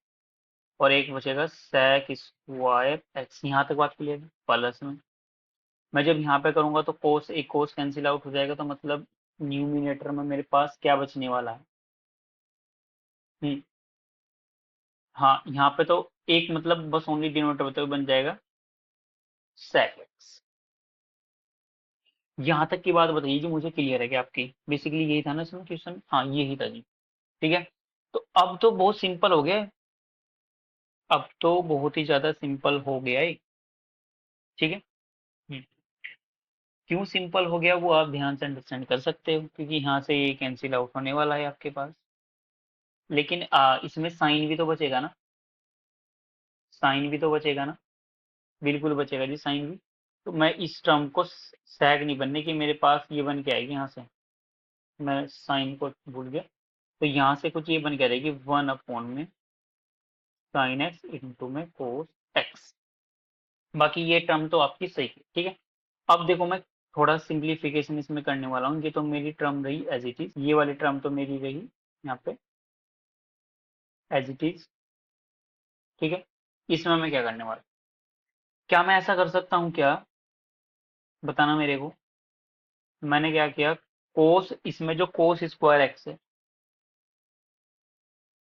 Speaker 1: और एक बचेगा सेक स्क्वायर एक्स। यहाँ तक बात क्लियर है, प्लस में मैं जब यहाँ पे करूंगा तो कोस, एक कोस कैंसिल आउट हो जाएगा, तो मतलब न्यूमिनेटर में मेरे पास क्या बचने वाला है, हम्म, हाँ यहाँ पे तो एक मतलब बस ओनली डिनोमिनेटर बन जाएगा सेक एक्स। यहाँ तक की बात बताइए जी, मुझे क्लियर है कि आपकी बेसिकली यही था ना इसमें क्वेश्चन, हाँ यही था जी। ठीक है, तो अब तो बहुत सिंपल हो गया है, अब तो बहुत ही ज्यादा सिंपल हो गया है। ठीक है, हम्म, क्यों सिंपल हो गया वो आप ध्यान से अंडरस्टैंड कर सकते हो, क्योंकि यहाँ से ये कैंसिल आउट होने वाला है आपके पास, लेकिन इसमें साइन भी तो बचेगा ना, साइन भी तो बचेगा ना, बिल्कुल बचेगा जी साइन भी। तो मैं इस टर्म को सैग नहीं बनने की, मेरे पास ये बन के आएगी यहाँ से, मैं साइन को भूल गया, तो यहाँ से कुछ ये बन के रहेगी 1 में साइन एक्स इंटू में कोस एक्स। बाकी ये टर्म तो आपकी सही है, ठीक है। अब देखो मैं थोड़ा सिंप्लीफिकेशन इसमें करने वाला हूँ, ये तो मेरी टर्म रही एज इट इज, ये वाली टर्म तो मेरी रही यहाँ पे एज इट इज, ठीक है। इसमें मैं क्या करने वाला, क्या मैं ऐसा कर सकता हूँ क्या, बताना मेरे को। मैंने क्या किया, कोस, इसमें जो कोस स्क्वायर एक्स है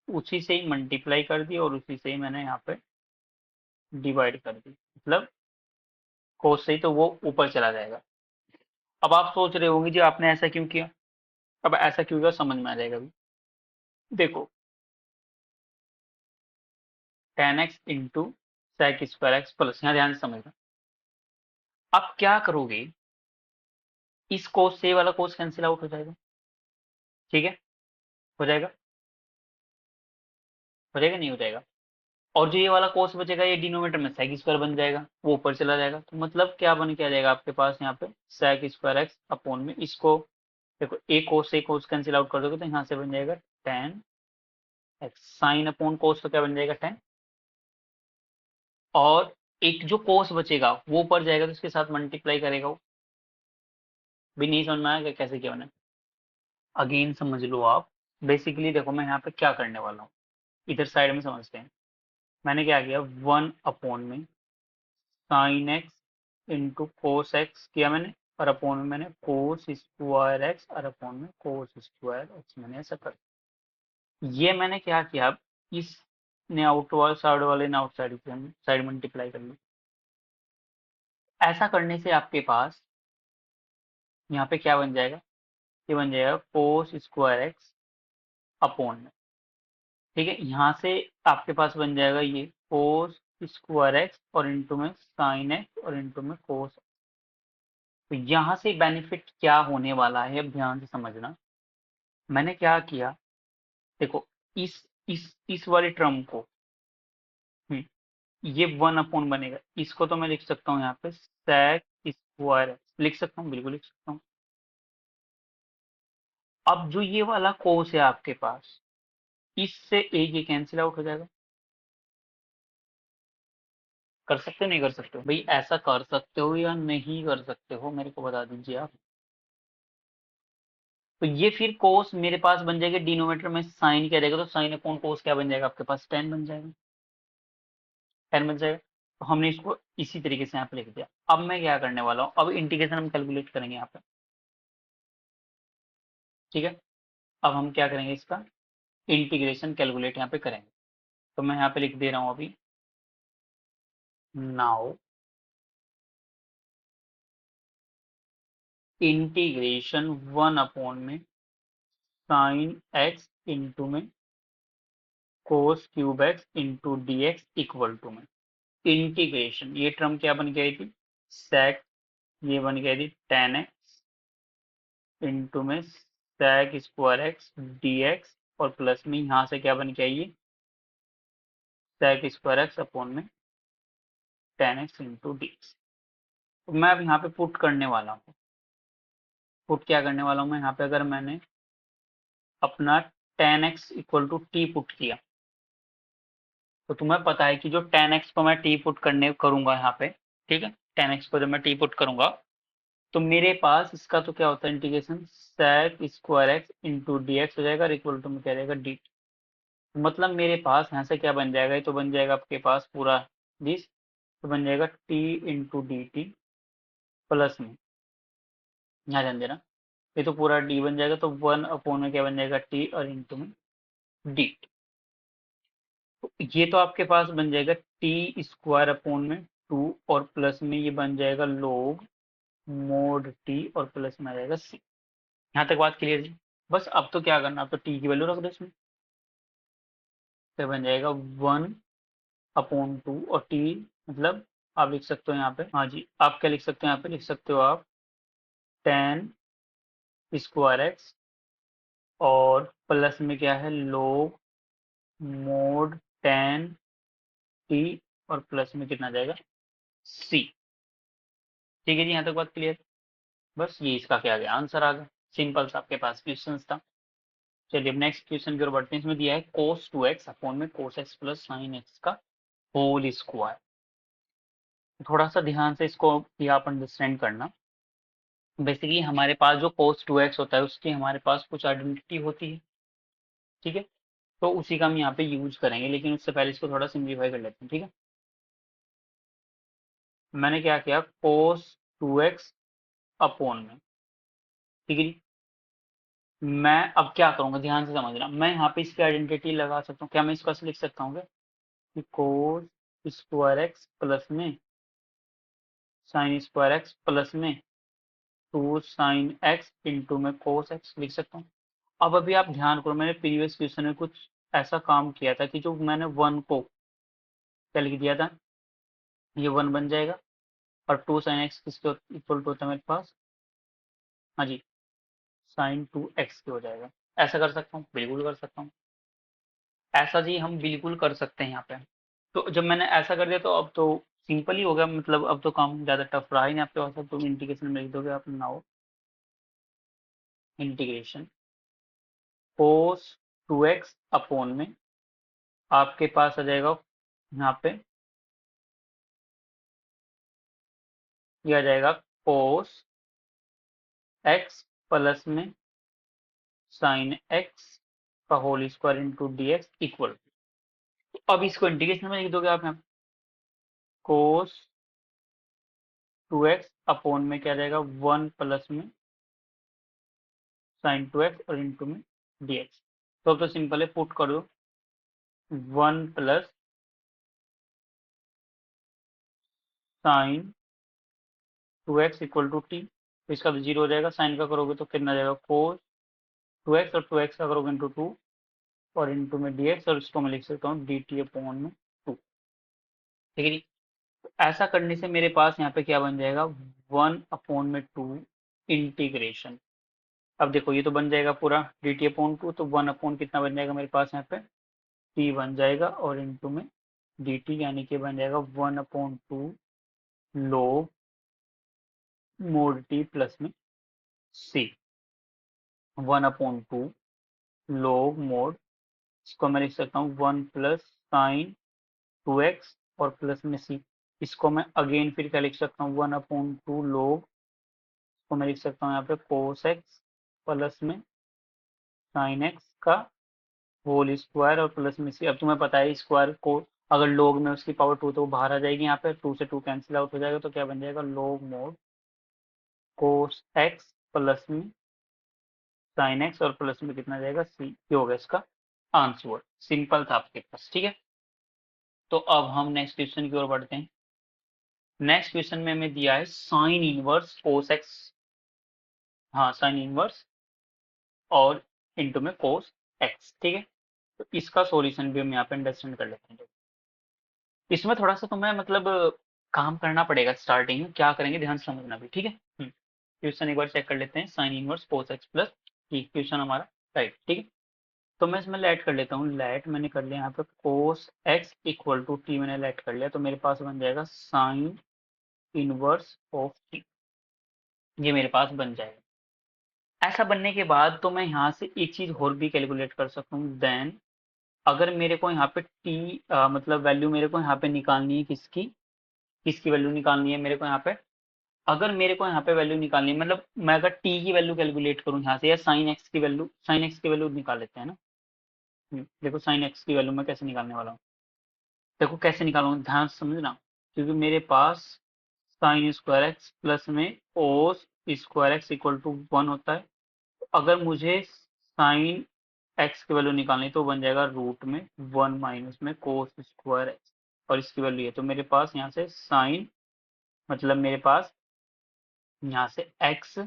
Speaker 1: उसी से ही मल्टीप्लाई कर दी और उसी से ही मैंने यहाँ पे डिवाइड कर दी, मतलब कोस से ही तो वो ऊपर चला जाएगा। अब आप सोच रहे होंगे जी आपने ऐसा क्यों किया, अब ऐसा क्यों किया समझ में आ जाएगा अभी। देखो tan x into sec square x plus, यहाँ ध्यान से समझना, अब क्या करोगे, इस कोस से ये वाला कोस कैंसिल आउट हो जाएगा, ठीक है, हो जाएगा, हो जाएगा नहीं हो जाएगा। और जो ये वाला कोस बचेगा ये डिनोमिनेटर में sec स्क्वायर बन जाएगा, वो ऊपर चला जाएगा, तो मतलब क्या बन के आ जाएगा आपके पास यहाँ पे sec स्क्वायर एक्स अपॉन में इसको, देखो एक कोस से कोस कैंसिल आउट कर दोगे तो यहाँ से बन जाएगा tan एक्स, साइन अपॉन कोस तो क्या बन जाएगा tan, और एक जो कोस बचेगा वो ऊपर जाएगा तो उसके साथ मल्टीप्लाई करेगा वो। भी नहीं समझ में आया कैसे किया मैंने, अगेन समझ लो आप। बेसिकली देखो मैं यहाँ पे क्या करने वाला हूँ, इधर साइड में समझते हैं। मैंने क्या किया, 1 में sine x into cos x किया मैंने, और अपॉन में मैंने कोस स्क्वायर एक्स, और अपॉन में कोस स्क्वायर एक्स, मैंने ऐसा कर, ये मैंने क्या किया, अब इस ने आउट साइड वाले ने आउट साइड साइड मल्टीप्लाई कर ली। ऐसा करने से आपके पास यहाँ पे क्या बन जाएगा, ये बन जाएगा कोस स्क्वायर एक्स अपॉन में, ठीक है, यहाँ से आपके पास बन जाएगा ये कोस स्क्वायर एक्स और इंटू में साइन एक्स और इंटू में कोस। तो यहाँ से बेनिफिट क्या होने वाला है अब ध्यान से समझना। मैंने क्या किया, देखो इस वाली टर्म को, ये 1 बनेगा, इसको तो मैं लिख सकता हूँ यहाँ पे sec स्क्वायर एक्स, लिख सकता हूँ, बिल्कुल लिख सकता हूँ। अब जो ये वाला कोस है आपके पास, इससे एक ये कैंसिल आउट हो जाएगा, कर सकते हो नहीं कर सकते हो भाई, ऐसा कर सकते हो या नहीं कर सकते हो मेरे को बता दीजिए आप। तो ये फिर कोस मेरे पास बन जाएगा, डिनोमिनेटर में साइन क्या रहेगा, तो साइन अपॉन कोस क्या बन जाएगा आपके पास, टेन बन जाएगा, टेन बन जाएगा। तो हमने इसको इसी तरीके से यहाँ पे लिख दिया। अब मैं क्या करने वाला हूँ, अब इंटीग्रेशन हम कैलकुलेट करेंगे यहाँ पे, ठीक है। अब हम क्या करेंगे, इसका इंटीग्रेशन कैलकुलेट यहाँ पे करेंगे। तो मैं यहाँ पे लिख दे रहा हूँ अभी, नाउ इंटीग्रेशन 1 में साइन एक्स इंटू में cos cube x into D x equal to में इंटीग्रेशन, ये टर्म क्या बन गई थी sec, ये बन गई थी tan एक्स इंटू में sec square x D x, और प्लस में यहाँ से क्या बन के आई ये sec स्क्वायर एक्स अपॉन में tan x into D x. तो मैं अब यहाँ पे पुट करने वाला हूँ, पुट क्या करने वाला हूँ मैं यहाँ पे, अगर मैंने अपना tan x equal to T put किया, तो तुम्हें पता है कि जो tan एक्स को मैं टी पुट करने करूंगा यहाँ पे, ठीक है, tan एक्स को जब मैं टी पुट करूंगा तो मेरे पास इसका तो क्या होता है integration sec square x into D x हो जाएगा, इक्वल टू में क्या रहेगा डी, मतलब मेरे पास यहाँ से क्या बन जाएगा, ये तो बन जाएगा आपके पास पूरा दिस, तो बन जाएगा T into D T plus में, यहाँ ध्यान देना, ये तो पूरा डी बन जाएगा, तो 1 में क्या बन जाएगा टी और इंटू में डी। तो ये तो आपके पास बन जाएगा टी स्क्वायर अपॉन में 2, और प्लस में ये बन जाएगा लोग मोड टी, और प्लस में आ जाएगा सी। यहाँ तक बात क्लियर जी। बस अब तो क्या करना, अब तो टी की वैल्यू रख दो इसमें, तो बन जाएगा 1/2, और टी मतलब आप लिख सकते हो यहाँ पे, हाँ जी आप क्या लिख सकते हो यहाँ पे, लिख सकते हो आप tan स्क्वायर एक्स, और प्लस में क्या है लोग मोड tan टी और प्लस में कितना जाएगा सी। ठीक है जी, यहाँ तक बात क्लियर। बस ये इसका क्या आ गया, आंसर आ गया। सिंपल सा आपके पास क्वेश्चन था। चलिए अब नेक्स्ट क्वेश्चन की ओर बढ़ते हैं। इसमें दिया है cos 2x अपॉन में cos x plus sin x का होल स्क्वायर। थोड़ा सा ध्यान से इसको भी आप अंडरस्टैंड करना। बेसिकली हमारे पास जो cos 2x होता है उसकी हमारे पास कुछ आइडेंटिटी होती है, ठीक है। तो उसी का हम यहाँ पे यूज करेंगे, लेकिन उससे पहले इसको थोड़ा सिंप्लीफाई कर लेते हैं, ठीक है। मैंने क्या किया, cos 2x अपॉन में, ठीक है जी। मैं अब क्या करूंगा, ध्यान से समझना। मैं यहाँ पे इसकी आइडेंटिटी लगा सकता हूँ। क्या मैं इसको ऐसे लिख सकता हूँ क्या कि cos स्क्वायर एक्स प्लस में sin स्क्वायर एक्स प्लस में 2 sin x इंटू में cos x लिख सकता हूँ। अब अभी आप ध्यान करो, मैंने प्रीवियस क्वेश्चन में कुछ ऐसा काम किया था कि जो मैंने वन को क्या लिख दिया था, ये वन बन जाएगा और 2 sin x किसके इक्वल टू होता है मेरे पास, हाँ जी, sin 2x के हो जाएगा। ऐसा कर सकता हूँ, बिल्कुल कर सकता हूँ। ऐसा जी हम बिल्कुल कर सकते हैं यहाँ पे। तो जब मैंने ऐसा कर दिया तो अब तो सिंपल ही हो गया, मतलब अब तो काम ज्यादा टफ रहा ही नहीं आपके पास। अब तो इंटीग्रेशन में लिख दोगे आप, now integration cos 2x upon में आपके पास आ जाएगा यहाँ पे, ये आ जाएगा cos x प्लस में sin x का whole square into D x equal. अब इसको इंटीग्रेशन में लिख दोगे आप यहाँ, cos 2x अपॉन में क्या जाएगा, 1 प्लस में sin 2x और इंटू में dx। तो अब तो सिंपल है, पुट कर दो 1 plus sin 2x equal to t. तो इसका तो जीरो हो जाएगा, साइन का करोगे तो कितना जाएगा cos 2x और 2x का करोगे इंटू 2 और इंटू में dx, और इसको मैं लिख सकता हूँ dt अपॉन में 2। ठीक है जी। तो ऐसा करने से मेरे पास यहाँ पे क्या बन जाएगा, 1 अपॉन में 2 इंटीग्रेशन। अब देखो ये तो बन जाएगा पूरा dt अपॉन 2, तो 1 अपॉन कितना बन जाएगा मेरे पास यहाँ पे t बन जाएगा और इंटू में dt, यानी कि बन जाएगा 1 upon 2 log mode t plus में c। 1 अपॉन 2 log मोड, इसको मैं लिख सकता हूँ 1 प्लस साइन 2x और प्लस में c। इसको मैं अगेन फिर क्या लिख सकता हूँ, 1 अपॉन 2 log, इसको मैं लिख सकता हूँ यहाँ पे cos x प्लस में sin x का होल स्क्वायर और प्लस में c। अब तुम्हें पता है स्क्वायर को अगर log में उसकी पावर 2 तो वो बाहर आ जाएगी, यहाँ पे 2 से 2 कैंसिल आउट हो जाएगा, तो क्या बन जाएगा log mode cos x plus में sin x और प्लस में कितना जाएगा c। ये होगा इसका आंसर। सिंपल था आपके पास, ठीक है। तो अब हम नेक्स्ट क्वेश्चन की ओर बढ़ते हैं। नेक्स्ट क्वेश्चन में हमें दिया है साइन इनवर्स cos x, हाँ साइन इनवर्स और इंटू में cos x, ठीक है। तो इसका सॉल्यूशन भी हम यहाँ पे अंडरस्टैंड कर लेते हैं। इसमें थोड़ा सा तुम्हें मतलब काम करना पड़ेगा स्टार्टिंग में, क्या करेंगे ध्यान से समझना भी, ठीक है। क्वेश्चन एक बार चेक कर लेते हैं, sine inverse cos x plus, question हमारा राइट, ठीक है। तो मैं इसमें लेट कर लेता हूँ, लेट मैंने कर लिया यहाँ पे cos x equal to t, मैंने लेट कर लिया, तो मेरे पास बन जाएगा साइन इनवर्स ऑफ t। ये मेरे पास बन जाएगा। ऐसा बनने के बाद तो मैं यहाँ से एक चीज और भी कैलकुलेट कर सकता हूँ। देन अगर मेरे को यहाँ पे t मतलब वैल्यू मेरे को यहाँ पे निकालनी है, किसकी किसकी वैल्यू निकालनी है मेरे को यहाँ पे, अगर मेरे को यहाँ पे वैल्यू निकालनी है, मतलब मैं अगर t की वैल्यू कैलकुलेट करूँ यहाँ से, या साइन एक्स की वैल्यू निकाल लेते हैं ना। देखो साइन एक्स की वैल्यू मैं कैसे निकालने वाला हूँ, देखो कैसे निकालूंगा, ध्यान से समझना। क्योंकि मेरे पास साइन स्क्वायर एक्स प्लस में cos square x equal to 1 होता है। तो अगर मुझे साइन एक्स की वैल्यू निकालनी तो बन जाएगा रूट में 1 माइनस में कोस स्क्वायर एक्स, और इसकी वैल्यू है, तो मेरे पास यहाँ से साइन, मतलब मेरे पास यहाँ से एक्स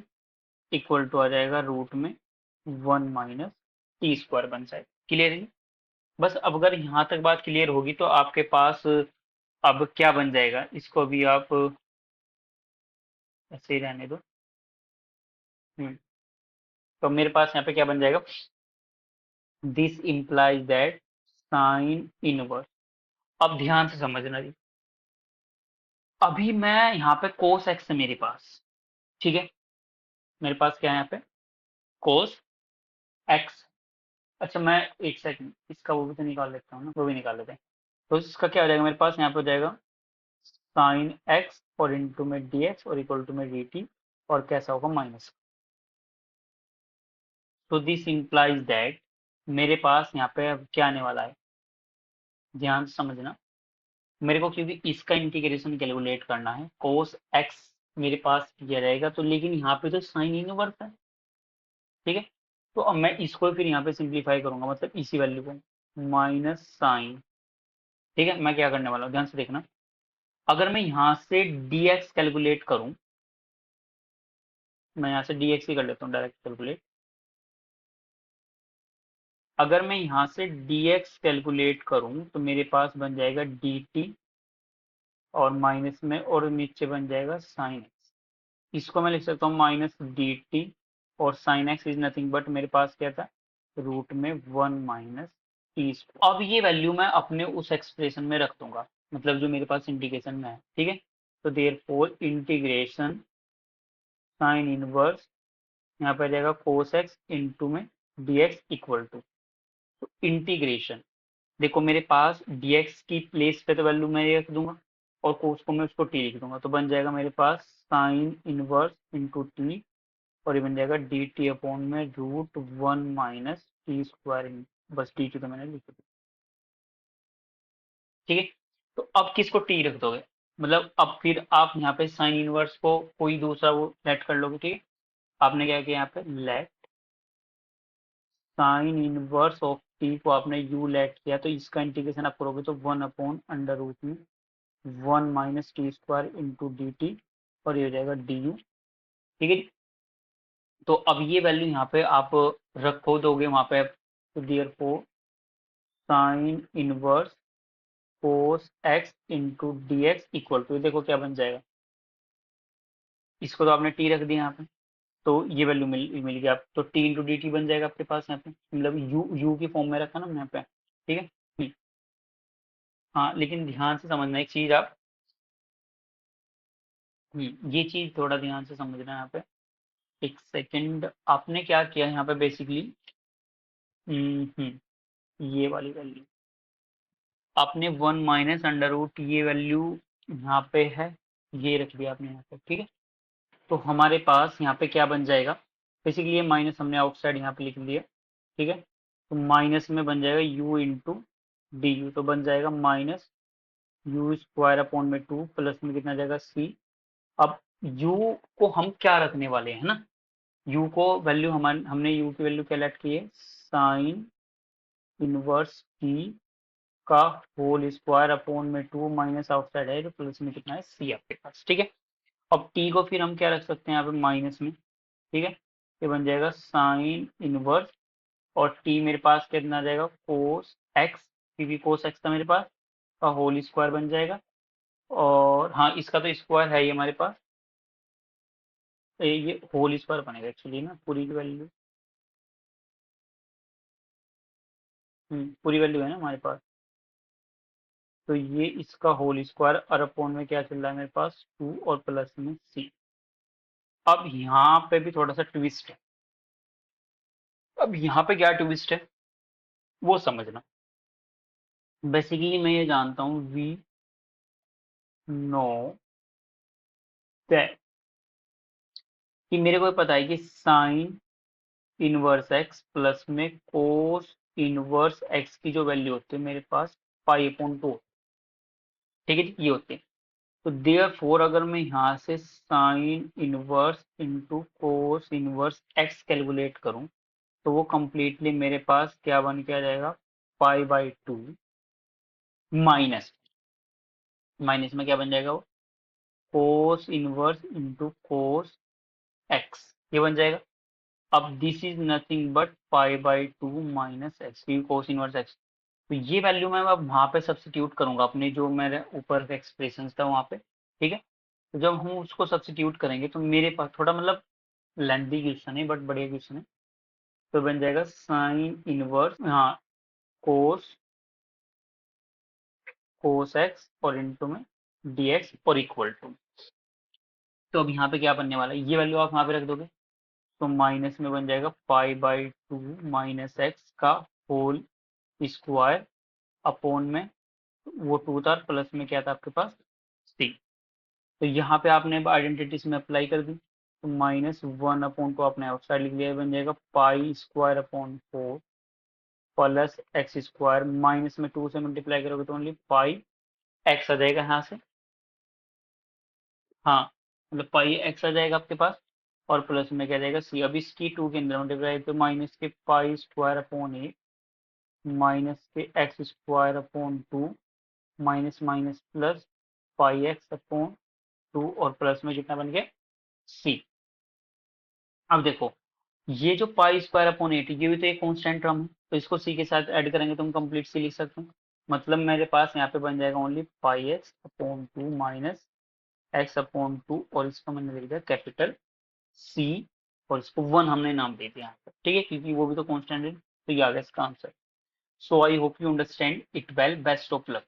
Speaker 1: इक्वल टू आ जाएगा रूट में 1 माइनस टी स्क्वायर बन जाएगा। क्लियर है। बस अब अगर यहाँ तक बात क्लियर होगी तो आपके पास अब क्या बन जाएगा, इसको भी आप ऐसे ही रहने दो। हम्म, तो मेरे पास यहाँ पे क्या बन जाएगा, this implies that sine inverse. अब ध्यान से समझना जी, अभी मैं यहाँ पे कोस एक्स है मेरे पास, ठीक है, मेरे पास क्या है यहाँ पे कोस एक्स। अच्छा मैं एक सेकंड इसका वो भी तो निकाल लेता हूँ ना, वो भी निकाल लेते हैं। तो इसका क्या हो जाएगा मेरे पास यहाँ पे हो जाएगा साइन एक्स और इंटू में डी एक्स और इक्वल टू में डी टी, और कैसा होगा माइनस। तो दिस इंप्लाइज दैट मेरे पास यहाँ पे अब क्या आने वाला है, ध्यान से समझना। मेरे को क्योंकि इसका इंटीग्रेशन कैलकुलेट करना है, कोस एक्स मेरे पास किया जाएगा, तो लेकिन यहाँ पे तो साइन इनवर्स है, ठीक है। तो अब मैं इसको फिर यहाँ पे सिंप्लीफाई करूंगा, मतलब इसी वैल्यू को माइनस साइन, ठीक है। मैं क्या करने वाला हूँ ध्यान से देखना, अगर मैं यहाँ से dx कैलकुलेट करूँ, मैं यहाँ से dx ही कर लेता हूँ डायरेक्ट कैलकुलेट। अगर मैं यहाँ से dx कैलकुलेट करूँ तो मेरे पास बन जाएगा dt और माइनस में और नीचे बन जाएगा साइन एक्स। इसको मैं लिख सकता हूँ माइनस dt और sine x is nothing but मेरे पास क्या था रूट में 1 माइनस टी स्क्वायर। अब ये वैल्यू मैं अपने उस एक्सप्रेशन में रख दूंगा, मतलब जो मेरे पास इंटीग्रेशन में है, ठीक है। तो देयरफॉर इंटीग्रेशन साइन इनवर्स यहाँ पे आ जाएगा कोस एक्स इंटू में dx इक्वल टू, तो इंटीग्रेशन देखो मेरे पास dx की प्लेस पे तो वैल्यू मैं ये रख दूंगा और कोस को मैं उसको t लिख दूंगा, तो बन जाएगा मेरे पास साइन इनवर्स इंटू टी, और ये बन जाएगा डी टी अपॉन में रूट 1 माइनस टी स्क्वायर, बस डी टी तो मैंने लिख दिया, ठीक है। तो अब किसको टी रख दोगे, मतलब अब फिर आप यहाँ पे साइन इनवर्स को कोई दूसरा वो लेट कर लोगे, ठीक है। आपने क्या किया यहाँ पे late sine inverse of T को आपने यू लेट किया, तो इसका इंटीग्रेशन आप करोगे तो 1 अपॉन अंडर रूट में 1 minus T square into D T, और ये हो जाएगा डी यू, ठीक है। तो अब ये वैल्यू यहाँ पे आप रखो दोगे वहां पे, तो dear four sine inverse cos x into D x equal to, देखो क्या बन जाएगा, इसको तो आपने टी रख दिया यहाँ पे, तो ये वैल्यू मिल गई आप, तो टी इंटू डी टी बन जाएगा आपके पास यहाँ पे, मतलब यू की फॉर्म में रखा ना यहाँ पे, ठीक है। हाँ लेकिन ध्यान से समझना एक चीज आप, ये चीज थोड़ा ध्यान से समझना यहाँ पे। एक सेकंड, आपने क्या किया यहाँ पे बेसिकली, ये वाली वैल्यू आपने 1 माइनस अंडर रूट ये वैल्यू यहाँ पे है, ये रख दिया आपने यहाँ पे, ठीक है। तो हमारे पास यहाँ पे क्या बन जाएगा, बेसिकली ये माइनस हमने आउटसाइड यहाँ पे लिख दिया, ठीक है। तो माइनस में बन जाएगा u इंटू डी यू, तो बन जाएगा माइनस यू स्क्वायर अपॉन में 2 प्लस में कितना जाएगा c। अब u को हम क्या रखने वाले हैं ना, u को वैल्यू हमने u की वैल्यू क्या लेट की है साइन इनवर्स t का होल स्क्वायर अपॉन में 2 माइनस आउटसाइड है तो प्लस में कितना है c आपके पास, ठीक है। अब t को फिर हम क्या रख सकते हैं यहाँ पे माइनस में, ठीक है। ये बन जाएगा साइन इनवर्स, और t मेरे पास कितना आ जाएगा कोस एक्स, क्योंकि कोस एक्स था मेरे पास का होल स्क्वायर बन जाएगा, और हाँ इसका तो स्क्वायर है ही हमारे पास, तो ये होल स्क्वायर बनेगा एक्चुअली ना, पूरी की वैल्यू, पूरी वैल्यू है ना हमारे पास, तो ये इसका होल स्क्वायर और अपॉन में क्या चल रहा है मेरे पास 2 और प्लस में c। अब यहाँ पे भी थोड़ा सा ट्विस्ट है, अब यहाँ पे क्या ट्विस्ट है वो समझना। बेसिकली मैं ये जानता हूँ वी नो दैट, कि मेरे को पता है कि साइन इनवर्स एक्स प्लस में कोस इनवर्स एक्स की जो वैल्यू होती है मेरे पास पाई अपॉन टू, ठीक है ये होती है। तो देयर फोर अगर मैं यहाँ से sine inverse into cos inverse x calculate करूँ तो वो कंप्लीटली मेरे पास क्या बन के आ जाएगा pi by two minus, minus में क्या बन जाएगा वो cos inverse into cos x, ये बन जाएगा। अब this is nothing but pi by two minus x, cos inverse x. तो ये वैल्यू मैं अब वहां पे सब्सटीट्यूट करूंगा अपने जो मेरे ऊपर एक्सप्रेशन था वहां पे, ठीक है। तो जब हम उसको सब्सटीट्यूट करेंगे तो मेरे पास थोड़ा मतलब लेंथी क्वेश्चन है बट बढ़िया क्वेश्चन है, तो बन जाएगा साइन इनवर्स, हाँ कोस कोस एक्स और इंटू में dx और इक्वल टू, तो अब यहाँ पे क्या बनने वाला है, ये वैल्यू आप यहाँ पे रख दोगे तो माइनस में बन जाएगा 5/2 माइनस एक्स का होल स्क्वायर अपॉन में वो 2 था, प्लस में क्या था आपके पास सी। तो यहाँ पे आपने आइडेंटिटीज में अप्लाई कर दी, तो -1 अपॉन को आपने आउटसाइड लिख लिया, बन जाएगा pi square upon 4 plus x square, minus में 2 से मल्टीप्लाई करोगे तो ओनली पाई एक्स आ जाएगा यहाँ से, हाँ मतलब पाई एक्स आ जाएगा आपके पास, और प्लस में क्या जाएगा सी। अब इसकी 2 के अंदर मल्टीप्लाई तो माइनस के पाई स्क्वायर अपॉन 8 माइनस के x square upon 2 minus minus plus pi x upon 2 और प्लस में कितना बन गया सी। अब देखो ये जो पाई स्क्वायर अपॉन 8 ये भी तो एक कांस्टेंट टर्म है, तो इसको सी के साथ ऐड करेंगे तो हम कंप्लीट सी लिख सकते हैं, मतलब मेरे पास यहाँ पे बन जाएगा only pi x upon 2 minus x upon 2 और इसका मैंने लिख दिया कैपिटल सी, और इसको 1 हमने नाम दे दिया यहाँ पर, ठीक है, क्योंकि वो भी तो कांस्टेंट है, तो ये आ गया इसका answer. So I hope you understand it well, best of luck.